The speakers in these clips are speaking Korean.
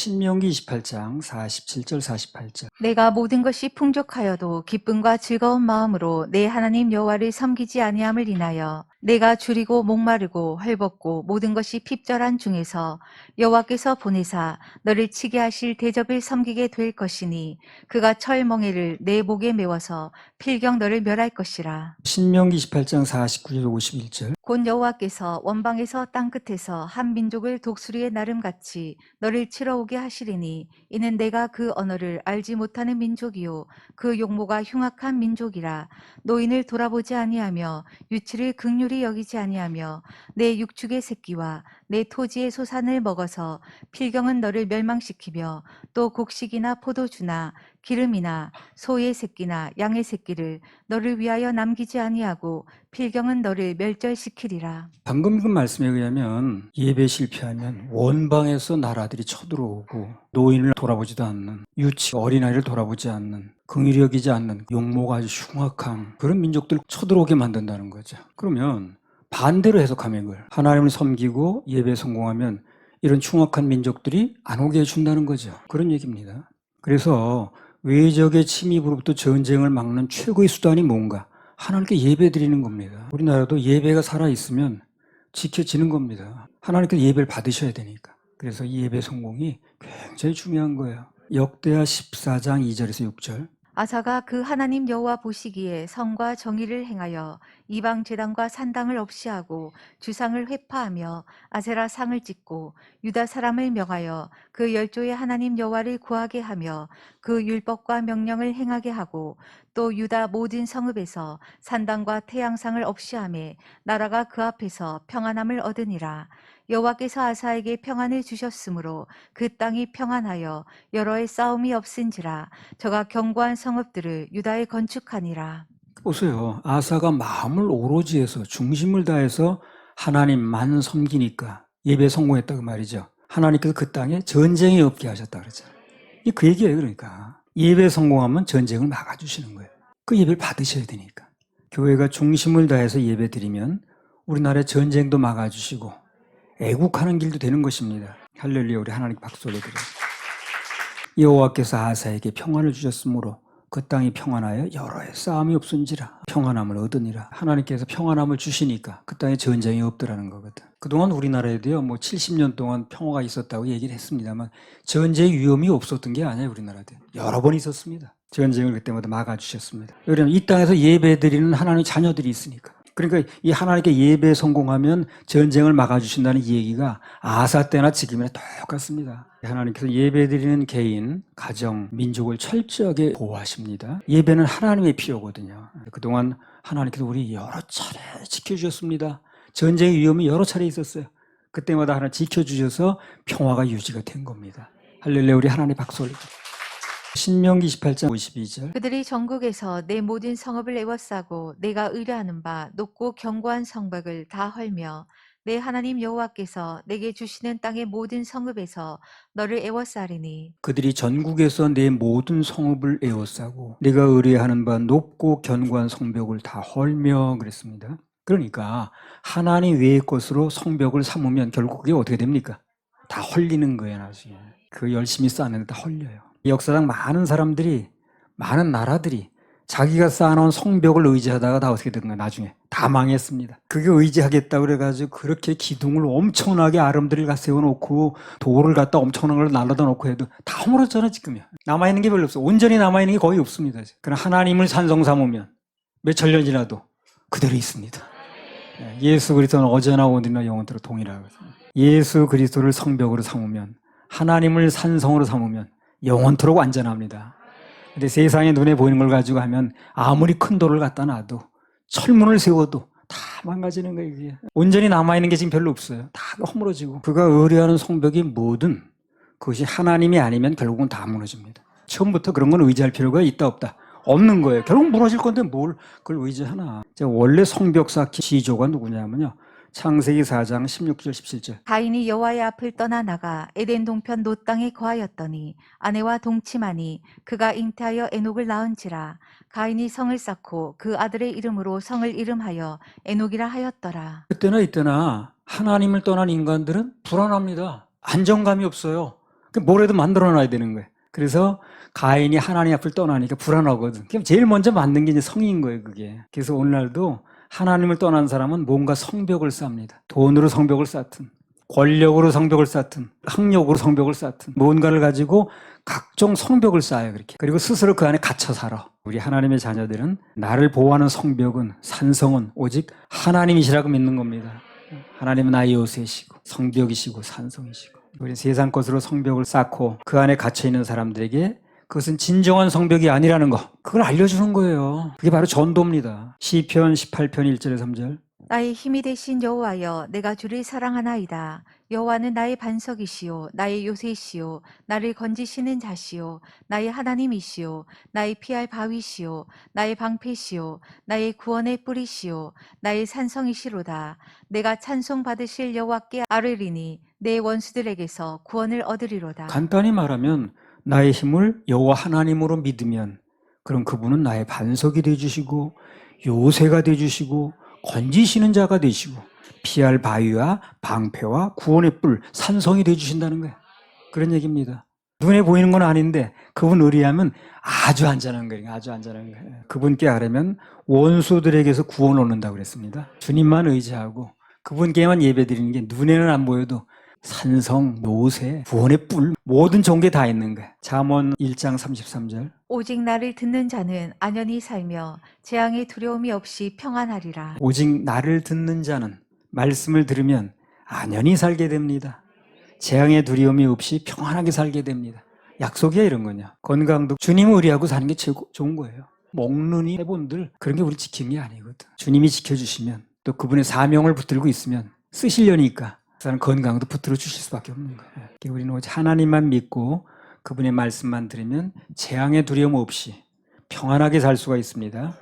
신명기 28장 47절 48절. 내가 모든 것이 풍족하여도 기쁨과 즐거운 마음으로 내 하나님 여호와를 섬기지 아니함을 인하여 내가 줄이고 목마르고 헐벗고 모든 것이 핍절한 중에서 여호와께서 보내사 너를 치게 하실 대적을 섬기게 될 것이니 그가 철멍에를 내 목에 메워서 필경 너를 멸할 것이라. 신명기 28장 49절 51절. 곧 여호와께서 원방에서 땅끝에서 한 민족을 독수리의 나름같이 너를 치러오게 하시리니 이는 내가 그 언어를 알지 못하는 민족이요 그 용모가 흉악한 민족이라. 노인을 돌아보지 아니하며 유치를 긍휼히 여기지 아니하며 내 육축의 새끼와 내 토지의 소산을 먹어서 필경은 너를 멸망시키며 또 곡식이나 포도주나 기름이나 소의 새끼나 양의 새끼를 너를 위하여 남기지 아니하고 필경은 너를 멸절시키리라. 방금 그 말씀에 의하면 예배 실패하면 원방에서 나라들이 쳐들어오고 노인을 돌아보지도 않는, 유치 어린아이를 돌아보지 않는, 긍휼히 여기지 않는 용모가 아주 흉악한 그런 민족들 쳐들어오게 만든다는 거죠. 그러면 반대로 해석하면 이걸 하나님을 섬기고 예배에 성공하면 이런 흉악한 민족들이 안 오게 해준다는 거죠. 그런 얘기입니다. 그래서 외적의 침입으로부터 전쟁을 막는 최고의 수단이 뭔가? 하나님께 예배 드리는 겁니다. 우리나라도 예배가 살아있으면 지켜지는 겁니다. 하나님께 예배를 받으셔야 되니까. 그래서 이 예배 성공이 굉장히 중요한 거예요. 역대하 14장 2절에서 6절. 아사가 그 하나님 여호와 보시기에 성과 정의를 행하여 이방 제단과 산당을 없이 하고 주상을 회파하며 아세라 상을 찍고 유다 사람을 명하여 그 열조의 하나님 여호와를 구하게 하며 그 율법과 명령을 행하게 하고 또 유다 모든 성읍에서 산당과 태양상을 없이 하며 나라가 그 앞에서 평안함을 얻으니라. 여호와께서 아사에게 평안을 주셨으므로 그 땅이 평안하여 여러 해 싸움이 없은지라. 저가 견고한 성읍들을 유다에 건축하니라. 보세요. 아사가 마음을 오로지 해서 중심을 다해서 하나님만 섬기니까 예배에 성공했다고 말이죠. 하나님께서 그 땅에 전쟁이 없게 하셨다 그러잖아요. 이게 그 얘기예요. 그러니까 예배에 성공하면 전쟁을 막아주시는 거예요. 그 예배를 받으셔야 되니까. 교회가 중심을 다해서 예배 드리면 우리나라의 전쟁도 막아주시고 애국하는 길도 되는 것입니다. 할렐루야. 우리 하나님께 박수 올려드려요. 여호와께서 아사에게 평안을 주셨으므로 그 땅이 평안하여 여러 해 싸움이 없은지라. 평안함을 얻으니라. 하나님께서 평안함을 주시니까 그 땅에 전쟁이 없더라는 거거든. 그동안 우리나라에도요 70년 동안 평화가 있었다고 얘기를 했습니다만 전쟁 위험이 없었던 게 아니에요. 우리나라도 여러 번 있었습니다. 전쟁을 그때마다 막아주셨습니다. 왜냐하면 이 땅에서 예배드리는 하나님의 자녀들이 있으니까. 그러니까 이 하나님께 예배에 성공하면 전쟁을 막아주신다는 이 얘기가 아사 때나 지금이나 똑같습니다. 하나님께서 예배드리는 개인, 가정, 민족을 철저하게 보호하십니다. 예배는 하나님의 필요거든요. 그동안 하나님께서 우리 여러 차례 지켜주셨습니다. 전쟁의 위험이 여러 차례 있었어요. 그때마다 하나 지켜주셔서 평화가 유지가 된 겁니다. 할렐루야. 우리 하나님 박수 올려드립니다. 신명기 28장 52절. 그들이 전국에서 내 모든 성읍을 에워싸고 내가 의뢰하는 바 높고 견고한 성벽을 다 헐며 내 하나님 여호와께서 내게 주시는 땅의 모든 성읍에서 너를 에워싸리니. 그들이 전국에서 내 모든 성읍을 에워싸고 내가 의뢰하는 바 높고 견고한 성벽을 다 헐며 그랬습니다. 그러니까 하나님 외의 것으로 성벽을 삼으면 결국 그게 어떻게 됩니까? 다 헐리는 거예요. 나중에 그 열심히 쌓는데 다 헐려요. 역사상 많은 사람들이, 많은 나라들이 자기가 쌓아놓은 성벽을 의지하다가 다 어떻게 된 거야? 나중에 다 망했습니다. 그게 의지하겠다고 그래가지고 그렇게 기둥을 엄청나게 아름드리게 세워놓고 돌을 갖다 엄청난 걸 날라다 놓고 해도 다 허물었잖아. 지금이야. 남아있는 게 별로 없어. 온전히 남아있는 게 거의 없습니다. 그러나 하나님을 산성 삼으면 몇천 년 지나도 그대로 있습니다. 예수 그리스도는 어제나 오늘이나 영원토록 동일하거든요. 예수 그리스도를 성벽으로 삼으면, 하나님을 산성으로 삼으면 영원토록 완전합니다. 근데 세상에 눈에 보이는 걸 가지고 하면 아무리 큰 돌을 갖다 놔도 철문을 세워도 다 망가지는 거예요. 이게. 온전히 남아있는 게 지금 별로 없어요. 다 허물어지고. 그가 의뢰하는 성벽이 뭐든 그것이 하나님이 아니면 결국은 다 무너집니다. 처음부터 그런 건 의지할 필요가 있다 없다? 없는 거예요. 결국 무너질 건데 뭘 그걸 의지하나. 원래 성벽 쌓기 시조가 누구냐면요. 창세기 4장 16절 17절. 가인이 여호와의 앞을 떠나 나가 에덴 동편 노 땅에 거하였더니 아내와 동침하니 그가 잉태하여 에녹을 낳은지라. 가인이 성을 쌓고 그 아들의 이름으로 성을 이름하여 에녹이라 하였더라. 그때나 이때나 하나님을 떠난 인간들은 불안합니다. 안정감이 없어요. 뭐라도 만들어 놔야 되는 거예요. 그래서 가인이 하나님 앞을 떠나니까 불안하거든. 그럼 제일 먼저 만든 게 이제 성인 거예요, 그게. 그래서 오늘날도 하나님을 떠난 사람은 뭔가 성벽을 쌓습니다. 돈으로 성벽을 쌓든, 권력으로 성벽을 쌓든, 학력으로 성벽을 쌓든, 뭔가를 가지고 각종 성벽을 쌓아요, 그렇게. 그리고 스스로 그 안에 갇혀 살아. 우리 하나님의 자녀들은 나를 보호하는 성벽은, 산성은 오직 하나님이시라고 믿는 겁니다. 하나님은 나의 요새시고, 성벽이시고, 산성이시고. 우리 세상 것으로 성벽을 쌓고 그 안에 갇혀있는 사람들에게 그것은 진정한 성벽이 아니라는 거, 그걸 알려주는 거예요. 그게 바로 전도입니다. 시편 18편 1절에 3절. 나의 힘이 되신 여호와여, 내가 주를 사랑하나이다. 여호와는 나의 반석이시요 나의 요새시요 나를 건지시는 자시요 나의 하나님이시요 나의 피할 바위시요 나의 방패시요 나의 구원의 뿌리시요 나의 산성이시로다. 내가 찬송 받으실 여호와께 아뢰리니 내 원수들에게서 구원을 얻으리로다. 간단히 말하면 나의 힘을 여호와 하나님으로 믿으면 그럼 그분은 나의 반석이 되어주시고 요새가 되어주시고 건지시는 자가 되시고 피할 바위와 방패와 구원의 뿔, 산성이 되어주신다는 거예요. 그런 얘기입니다. 눈에 보이는 건 아닌데 그분 의리하면 아주 안전한 거예요. 아주 안전한 거예요. 그분께 아뢰면 원수들에게서 구원 얻는다고 그랬습니다. 주님만 의지하고 그분께만 예배드리는 게 눈에는 안 보여도 산성, 노새, 구원의 뿔, 모든 종게 다 있는 거예요. 잠언 1장 33절. 오직 나를 듣는 자는 안연히 살며 재앙의 두려움이 없이 평안하리라. 오직 나를 듣는 자는 말씀을 들으면 안연히 살게 됩니다. 재앙의 두려움이 없이 평안하게 살게 됩니다. 약속이야 이런 거냐. 건강도 주님을 의리하고 사는 게 최고 좋은 거예요. 먹느니 해본들 그런 게 우리 지키는 게 아니거든. 주님이 지켜주시면 또 그분의 사명을 붙들고 있으면 쓰시려니까 그 사람 건강도 붙들어 주실 수밖에 없는 거예요. 우리는 오직 하나님만 믿고 그분의 말씀만 들으면 재앙의 두려움 없이 평안하게 살 수가 있습니다.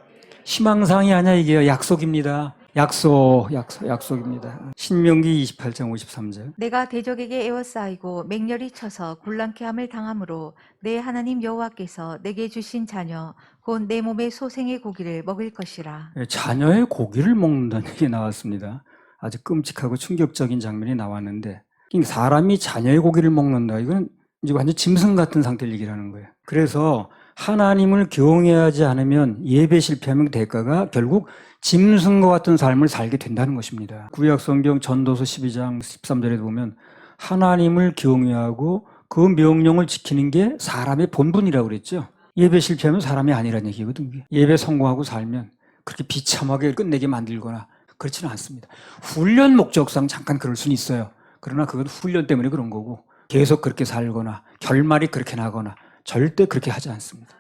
희망사항이 아니야 이게 약속입니다. 약속입니다. 신명기 28장 53절. 내가 대적에게 에워싸이고 맹렬히 쳐서 곤란케 함을 당함으로 내 하나님 여호와께서 내게 주신 자녀 곧 내 몸의 소생의 고기를 먹을 것이라. 자녀의 고기를 먹는다는 얘기 나왔습니다. 아주 끔찍하고 충격적인 장면이 나왔는데 사람이 자녀의 고기를 먹는다. 이건 이제 완전 짐승 같은 상태를 얘기하는 거예요. 그래서 하나님을 경외하지 않으면 예배 실패하면 대가가 결국 짐승과 같은 삶을 살게 된다는 것입니다. 구약 성경 전도서 12장 13절에 보면 하나님을 경외하고 그 명령을 지키는 게 사람의 본분이라고 그랬죠. 예배 실패하면 사람이 아니라는 얘기거든요. 예배 성공하고 살면 그렇게 비참하게 끝내게 만들거나 그렇지는 않습니다. 훈련 목적상 잠깐 그럴 수는 있어요. 그러나 그건 훈련 때문에 그런 거고 계속 그렇게 살거나 결말이 그렇게 나거나 절대 그렇게 하지 않습니다.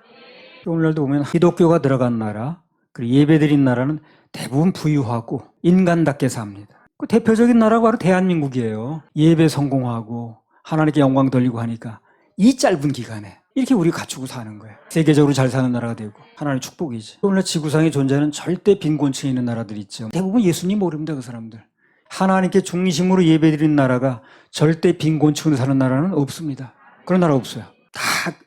오늘날도 보면 기독교가 들어간 나라, 그리고 예배드린 나라는 대부분 부유하고 인간답게 삽니다. 그 대표적인 나라가 바로 대한민국이에요. 예배 성공하고 하나님께 영광 돌리고 하니까 이 짧은 기간에 이렇게 우리 갖추고 사는 거예요. 세계적으로 잘 사는 나라가 되고 하나님의 축복이지. 오늘날 지구상에 존재하는 절대 빈곤층에 있는 나라들이 있죠. 대부분 예수님 모릅니다. 그 사람들. 하나님께 중심으로 예배드리는 나라가 절대 빈곤층으로 사는 나라는 없습니다. 그런 나라 없어요. 다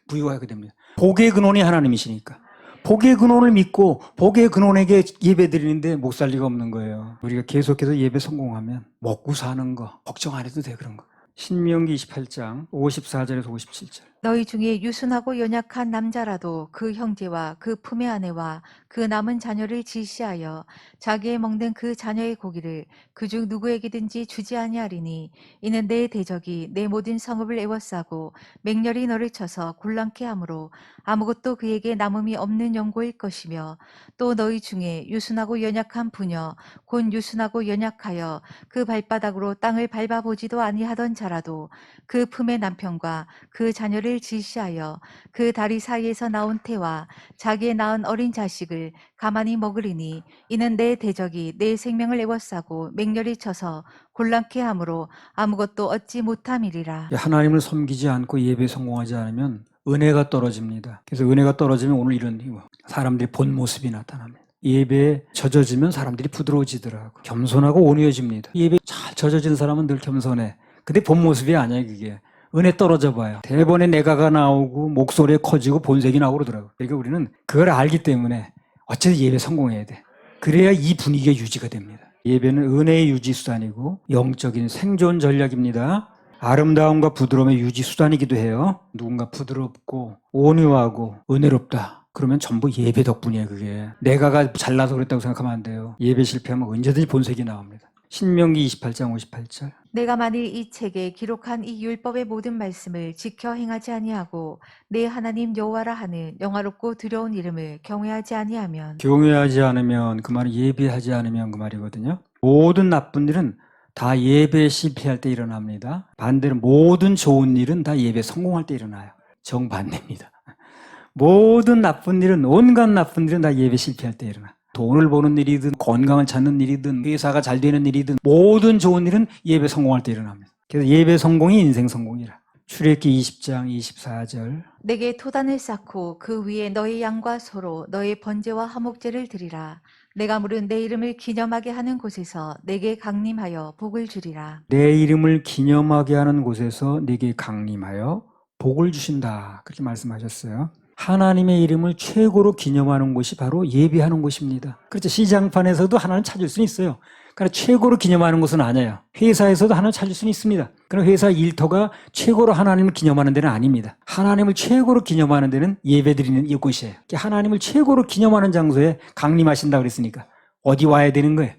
부유하게 됩니다. 복의 근원이 하나님이시니까. 복의 근원을 믿고 복의 근원에게 예배드리는데 못 살 리가 없는 거예요. 우리가 계속해서 예배 성공하면 먹고 사는 거 걱정 안 해도 돼. 그런 거. 신명기 28장 54절에서 57절. 너희 중에 유순하고 연약한 남자라도 그 형제와 그 품의 아내와 그 남은 자녀를 지시하여 자기의 먹는 그 자녀의 고기를 그중 누구에게든지 주지 아니하리니 이는 내 대적이 내 모든 성읍을 에워싸고 맹렬히 너를 쳐서 곤란케 하므로 아무것도 그에게 남음이 없는 연고일 것이며 또 너희 중에 유순하고 연약한 부녀 곧 유순하고 연약하여 그 발바닥으로 땅을 밟아보지도 아니하던 자라도 그 품의 남편과 그 자녀를 지시하여 그 다리 사이에서 나온 태와 자기의 낳은 어린 자식을 가만히 먹으리니 이는 내 대적이 내 생명을 에워싸고 맹렬히 쳐서 곤란케 함으로 아무것도 얻지 못함이리라. 하나님을 섬기지 않고 예배 성공하지 않으면 은혜가 떨어집니다. 그래서 은혜가 떨어지면 오늘 이런 사람들이 본 모습이 나타납니다. 예배에 젖어지면 사람들이 부드러워지더라고. 겸손하고 온유해집니다. 예배에 잘 젖어진 사람은 늘 겸손해. 근데 본 모습이 아니야 그게. 은혜 떨어져 봐요. 대본에 내가가 나오고 목소리에 커지고 본색이 나오고 그러더라고요. 그러니까 우리는 그걸 알기 때문에 어쨌든 예배 성공해야 돼. 그래야 이 분위기가 유지가 됩니다. 예배는 은혜의 유지 수단이고 영적인 생존 전략입니다. 아름다움과 부드러움의 유지 수단이기도 해요. 누군가 부드럽고 온유하고 은혜롭다. 그러면 전부 예배 덕분이에요, 그게. 내가가 잘나서 그랬다고 생각하면 안 돼요. 예배 실패하면 언제든지 본색이 나옵니다. 신명기 28장 58절. 내가 만일 이 책에 기록한 이 율법의 모든 말씀을 지켜 행하지 아니하고 내 하나님 여호와라 하는 영화롭고 두려운 이름을 경외하지 아니하면 경외하지 않으면, 그 말은 예배하지 않으면 그 말이거든요. 모든 나쁜 일은 다 예배 실패할 때 일어납니다. 반대로 모든 좋은 일은 다 예배 성공할 때 일어나요. 정반대입니다. 모든 나쁜 일은, 온갖 나쁜 일은 다 예배 실패할 때 일어나. 돈을 버는 일이든 건강을 찾는 일이든 회사가 잘 되는 일이든 모든 좋은 일은 예배 성공할 때 일어납니다. 그래서 예배 성공이 인생 성공이라. 출애굽기 20장 24절. 내게 토단을 쌓고 그 위에 너의 양과 소로 너의 번제와 화목제를 드리라. 내가 물은 내 이름을 기념하게 하는 곳에서 내게 강림하여 복을 주리라. 내 이름을 기념하게 하는 곳에서 내게 강림하여 복을 주신다. 그렇게 말씀하셨어요. 하나님의 이름을 최고로 기념하는 곳이 바로 예배하는 곳입니다. 그렇죠. 시장판에서도 하나님 찾을 수는 있어요. 그러나 최고로 기념하는 곳은 아니에요. 회사에서도 하나님 찾을 수는 있습니다. 그러나 회사 일터가 최고로 하나님을 기념하는 데는 아닙니다. 하나님을 최고로 기념하는 데는 예배드리는 이곳이에요. 하나님을 최고로 기념하는 장소에 강림하신다고 그랬으니까 어디 와야 되는 거예요?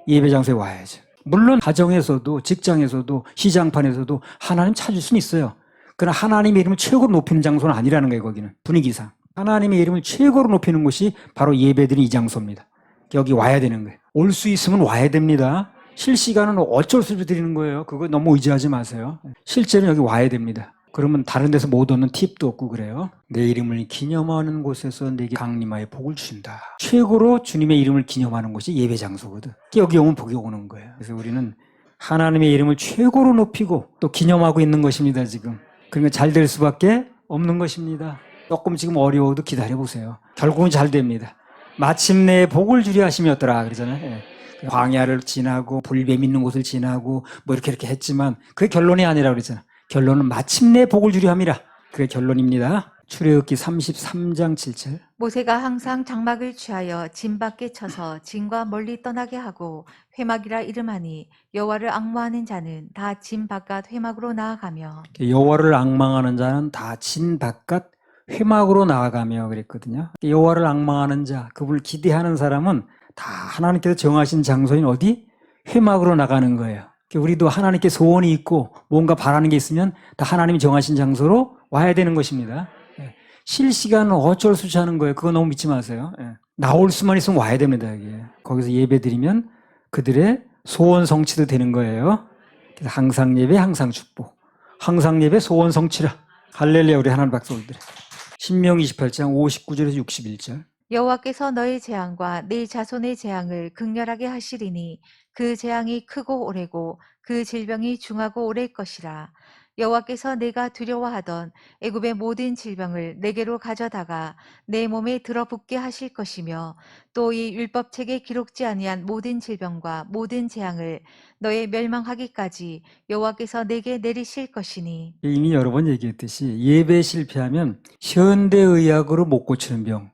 예배 장소에 와야죠. 물론 가정에서도 직장에서도 시장판에서도 하나님 찾을 수는 있어요. 그러나 하나님의 이름을 최고로 높이는 장소는 아니라는 거예요. 거기는 분위기상. 하나님의 이름을 최고로 높이는 곳이 바로 예배드리는 이 장소입니다. 여기 와야 되는 거예요. 올 수 있으면 와야 됩니다. 실시간은 어쩔 수 없이 드리는 거예요. 그거 너무 의지하지 마세요. 실제로 여기 와야 됩니다. 그러면 다른 데서 못 얻는 팁도 없고 그래요. 내 이름을 기념하는 곳에서 내게 강림하여 복을 주신다. 최고로 주님의 이름을 기념하는 곳이 예배 장소거든. 여기 오면 복이 오는 거예요. 그래서 우리는 하나님의 이름을 최고로 높이고 또 기념하고 있는 것입니다. 지금. 그러니까 잘 될 수밖에 없는 것입니다. 조금 지금 어려워도 기다려보세요. 결국은 잘 됩니다. 마침내 복을 주리 하심이었더라 그러잖아요. 예. 광야를 지나고 불뱀 있는 곳을 지나고 뭐 이렇게 했지만 그게 결론이 아니라 그랬잖아요. 결론은 마침내 복을 주리 함이라. 그게 결론입니다. 출애굽기 33장 7절. 모세가 항상 장막을 취하여 진 밖에 쳐서 진과 멀리 떠나게 하고 회막이라 이름하니 여호와를 앙모하는 자는 다 진 바깥 회막으로 나아가며 여호와를 앙망하는 자는 다 진 바깥 회막으로 나아가며 그랬거든요. 여호와를 앙망하는 자, 그분을 기대하는 사람은 다 하나님께서 정하신 장소인 어디? 회막으로 나가는 거예요. 우리도 하나님께 소원이 있고 뭔가 바라는 게 있으면 다 하나님이 정하신 장소로 와야 되는 것입니다. 실시간은 어쩔 수 없이 하는 거예요. 그거 너무 믿지 마세요. 나올 수만 있으면 와야 됩니다. 여기에. 거기서 예배 드리면 그들의 소원 성취도 되는 거예요. 그래서 항상 예배, 항상 축복. 항상 예배, 소원 성취라. 할렐루야. 우리 하나님 박수 올드려. 신명기 28장 59절에서 61절. 여호와께서 너의 재앙과 네 자손의 재앙을 극렬하게 하시리니 그 재앙이 크고 오래고 그 질병이 중하고 오래일 것이라. 여호와께서 내가 두려워하던 애굽의 모든 질병을 내게로 가져다가 내 몸에 들어붙게 하실 것이며 또 이 율법책에 기록지 아니한 모든 질병과 모든 재앙을 너의 멸망하기까지 여호와께서 내게 내리실 것이니. 이미 여러 번 얘기했듯이 예배 실패하면 현대의학으로 못 고치는 병,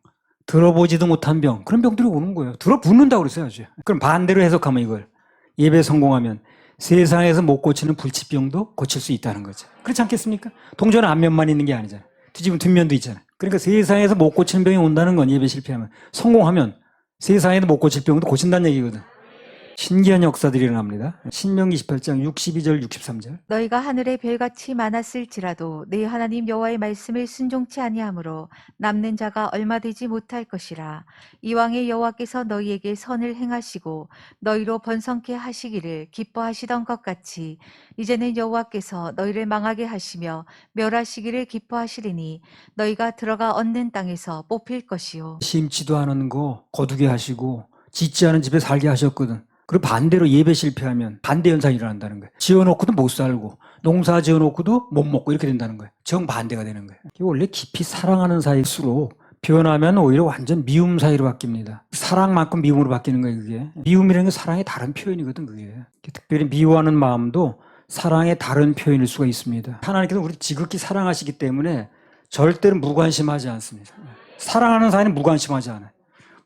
들어보지도 못한 병, 그런 병들이 오는 거예요. 들어붙는다고 그랬어요. 아주. 그럼 반대로 해석하면 이걸 예배 성공하면 세상에서 못 고치는 불치병도 고칠 수 있다는 거죠. 그렇지 않겠습니까? 동전은 앞면만 있는 게 아니잖아요. 뒤집으면 뒷면도 있잖아요. 그러니까 세상에서 못 고치는 병이 온다는 건 예배 실패하면, 성공하면 세상에도 못 고칠 병도 고친다는 얘기거든. 신기한 역사들이 일어납니다. 신명기 28장 62절 63절. 너희가 하늘의 별같이 많았을지라도 네 하나님 여호와의 말씀을 순종치 아니하므로 남는 자가 얼마 되지 못할 것이라. 이왕의 여호와께서 너희에게 선을 행하시고 너희로 번성케 하시기를 기뻐하시던 것 같이 이제는 여호와께서 너희를 망하게 하시며 멸하시기를 기뻐하시리니 너희가 들어가 얻는 땅에서 뽑힐 것이요. 심지도 않은 거 거두게 하시고 짓지 않은 집에 살게 하셨거든. 그리고 반대로 예배 실패하면 반대 현상이 일어난다는 거예요. 지어놓고도 못 살고 농사 지어놓고도 못 먹고 이렇게 된다는 거예요. 정반대가 되는 거예요. 원래 깊이 사랑하는 사이일수록 변하면 오히려 완전 미움 사이로 바뀝니다. 사랑만큼 미움으로 바뀌는 거예요. 그게 미움이라는 게 사랑의 다른 표현이거든. 그게 특별히 미워하는 마음도 사랑의 다른 표현일 수가 있습니다. 하나님께서 우리 지극히 사랑하시기 때문에 절대로 무관심하지 않습니다. 사랑하는 사이는 무관심하지 않아요.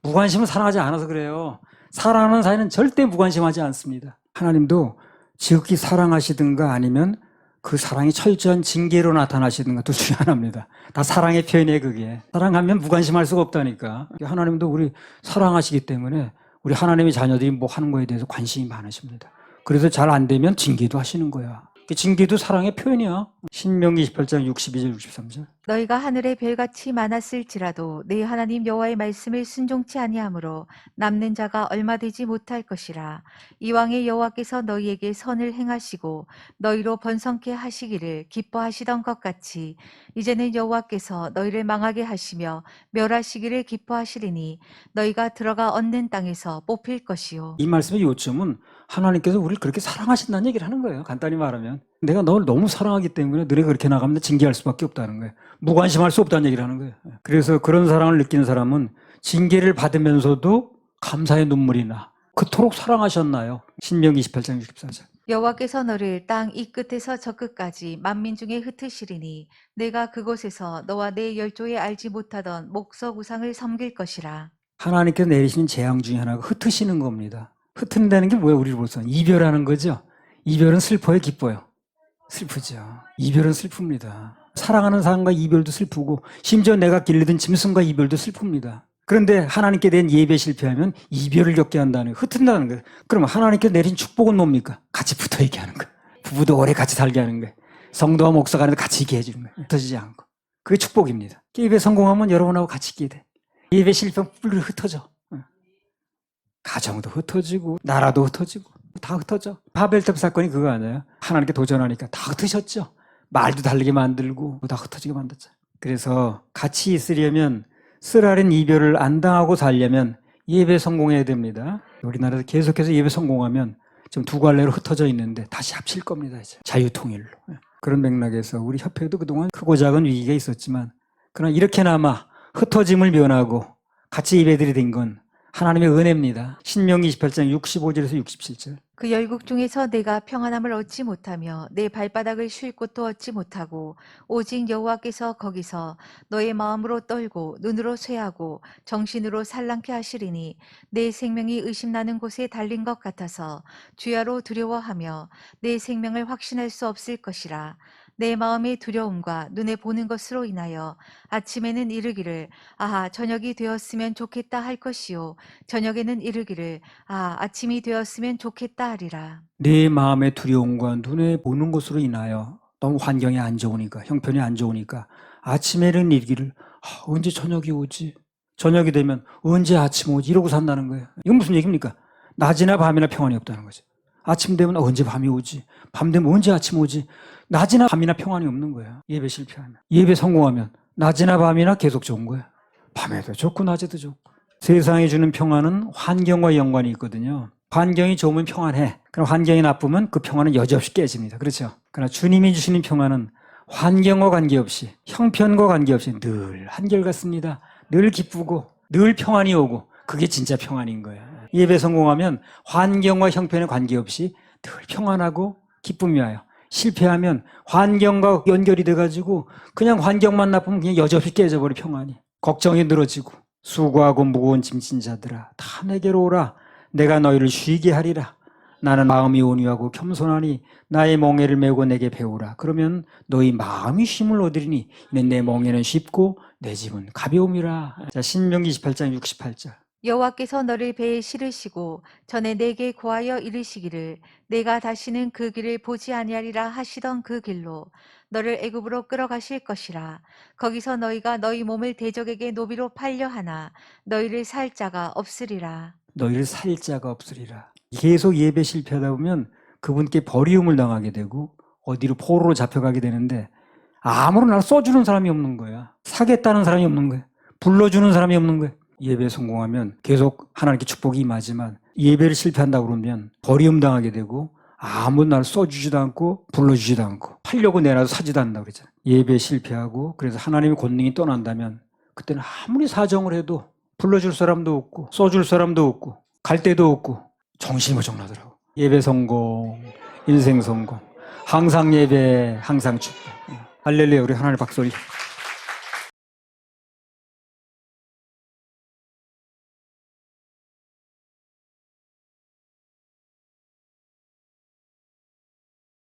무관심은 사랑하지 않아서 그래요. 사랑하는 사이는 절대 무관심하지 않습니다. 하나님도 지극히 사랑하시든가 아니면 그 사랑이 철저한 징계로 나타나시는 것도 중에 하나입니다. 다 사랑의 표현이에요, 그게. 사랑하면 무관심할 수가 없다니까. 하나님도 우리 사랑하시기 때문에 우리 하나님의 자녀들이 뭐 하는 거에 대해서 관심이 많으십니다. 그래서 잘 안 되면 징계도 하시는 거야. 그 징계도 사랑의 표현이야. 신명기 28장 62절 63절. 너희가 하늘의 별같이 많았을지라도 네 하나님 여호와의 말씀을 순종치 아니하므로 남는 자가 얼마 되지 못할 것이라. 이왕의 여호와께서 너희에게 선을 행하시고 너희로 번성케 하시기를 기뻐하시던 것 같이 이제는 여호와께서 너희를 망하게 하시며 멸하시기를 기뻐하시리니 너희가 들어가 얻는 땅에서 뽑힐 것이요. 이 말씀의 요점은 하나님께서 우리를 그렇게 사랑하신다는 얘기를 하는 거예요. 간단히 말하면. 내가 널 너무 사랑하기 때문에 너희가 그렇게 나가면 징계할 수밖에 없다는 거예요. 무관심할 수 없다는 얘기를 하는 거예요. 그래서 그런 사랑을 느끼는 사람은 징계를 받으면서도 감사의 눈물이 나. 그토록 사랑하셨나요? 신명기 28장 64절. 여호와께서 너를 땅 이 끝에서 저 끝까지 만민 중에 흩으시리니 내가 그곳에서 너와 내 열조에 알지 못하던 목석 우상을 섬길 것이라. 하나님께서 내리시는 재앙 중에 하나가 흩으시는 겁니다. 흩은다는 게 뭐예요? 우리를 보서 이별하는 거죠. 이별은 슬퍼요, 기뻐요? 슬프죠. 이별은 슬픕니다. 사랑하는 사람과 이별도 슬프고 심지어 내가 길르던 짐승과 이별도 슬픕니다. 그런데 하나님께 대한 예배 실패하면 이별을 겪게 한다는 거예요. 흩은다는 거예요. 그럼 하나님께 내린 축복은 뭡니까? 같이 붙어 있게 하는 거예요. 부부도 오래 같이 살게 하는 거예요. 성도와 목사가 아니라 같이 있게 해주는 거예요. 흩어지지 않고. 그게 축복입니다. 예배 성공하면 여러분하고 같이 있게 돼. 예배 실패하면 뿔 흩어져. 가정도 흩어지고 나라도 흩어지고 다 흩어져. 바벨탑 사건이 그거 아니에요? 하나님께 도전하니까 다 흩으셨죠. 말도 다르게 만들고 다 흩어지게 만들었죠. 그래서 같이 있으려면 쓰라린 이별을 안 당하고 살려면 예배 성공해야 됩니다. 우리나라에서 계속해서 예배 성공하면 지금 두 갈래로 흩어져 있는데 다시 합칠 겁니다. 이제 자유통일로. 그런 맥락에서 우리 협회도 그동안 크고 작은 위기가 있었지만 그러나 이렇게나마 흩어짐을 면하고 같이 예배드리 된 건 하나님의 은혜입니다. 신명기 28장 65절에서 67절. 그 열국 중에서 내가 평안함을 얻지 못하며 내 발바닥을 쉴 곳도 얻지 못하고 오직 여호와께서 거기서 너의 마음으로 떨고 눈으로 쇠하고 정신으로 살랑케 하시리니 내 생명이 의심나는 곳에 달린 것 같아서 주야로 두려워하며 내 생명을 확신할 수 없을 것이라. 내 마음의 두려움과 눈에 보는 것으로 인하여 아침에는 이르기를 아하 저녁이 되었으면 좋겠다 할 것이요 저녁에는 이르기를 아 아침이 되었으면 좋겠다 하리라. 내 마음의 두려움과 눈에 보는 것으로 인하여 너무 환경이 안 좋으니까 형편이 안 좋으니까 아침에는 이르기를 언제 저녁이 오지? 저녁이 되면 언제 아침 오지? 이러고 산다는 거예요. 이건 무슨 얘기입니까? 낮이나 밤이나 평안이 없다는 거죠. 아침 되면 언제 밤이 오지? 밤 되면 언제 아침 오지? 낮이나 밤이나 평안이 없는 거예요. 예배 실패하면. 예배 성공하면 낮이나 밤이나 계속 좋은 거예요. 밤에도 좋고 낮에도 좋고. 세상이 주는 평안은 환경과 연관이 있거든요. 환경이 좋으면 평안해. 그럼 환경이 나쁘면 그 평안은 여지없이 깨집니다. 그렇죠? 그러나 주님이 주시는 평안은 환경과 관계없이 형편과 관계없이 늘 한결같습니다. 늘 기쁘고 늘 평안이 오고 그게 진짜 평안인 거예요. 예배 성공하면 환경과 형편에 관계없이 늘 평안하고 기쁨이 와요. 실패하면 환경과 연결이 돼가지고 그냥 환경만 나쁘면 그냥 여지없이 깨져버려 평안이. 걱정이 늘어지고 수고하고 무거운 짐진 자들아 다 내게로 오라. 내가 너희를 쉬게 하리라. 나는 마음이 온유하고 겸손하니 나의 멍에를 메고 내게 배우라. 그러면 너희 마음이 쉼을 얻으리니 이는 내 멍에는 쉽고 내 짐은 가벼움이라. 자, 신명기 28장 68절. 여호와께서 너를 배에 실으시고 전에 내게 고하여 이르시기를 내가 다시는 그 길을 보지 아니하리라 하시던 그 길로 너를 애굽으로 끌어가실 것이라. 거기서 너희가 너희 몸을 대적에게 노비로 팔려 하나 너희를 살 자가 없으리라. 너희를 살 자가 없으리라. 계속 예배 실패하다 보면 그분께 버리움을 당하게 되고 어디로 포로로 잡혀가게 되는데 아무런 나를 써주는 사람이 없는 거야. 사겠다는 사람이 없는 거야. 불러주는 사람이 없는 거야. 예배 성공하면 계속 하나님께 축복이 임하지만 예배를 실패한다고 그러면 버리움 당하게 되고 아무 나를 써주지도 않고 불러주지도 않고 하려고 내놔도 사지도 않는다고 그러잖아. 예배 실패하고 그래서 하나님의 권능이 떠난다면 그때는 아무리 사정을 해도 불러줄 사람도 없고 써줄 사람도 없고 갈 데도 없고 정신이 모정하더라고. 예배 성공, 인생 성공, 항상 예배, 항상 축복. 할렐루야. 우리 하나님 박수 올리자.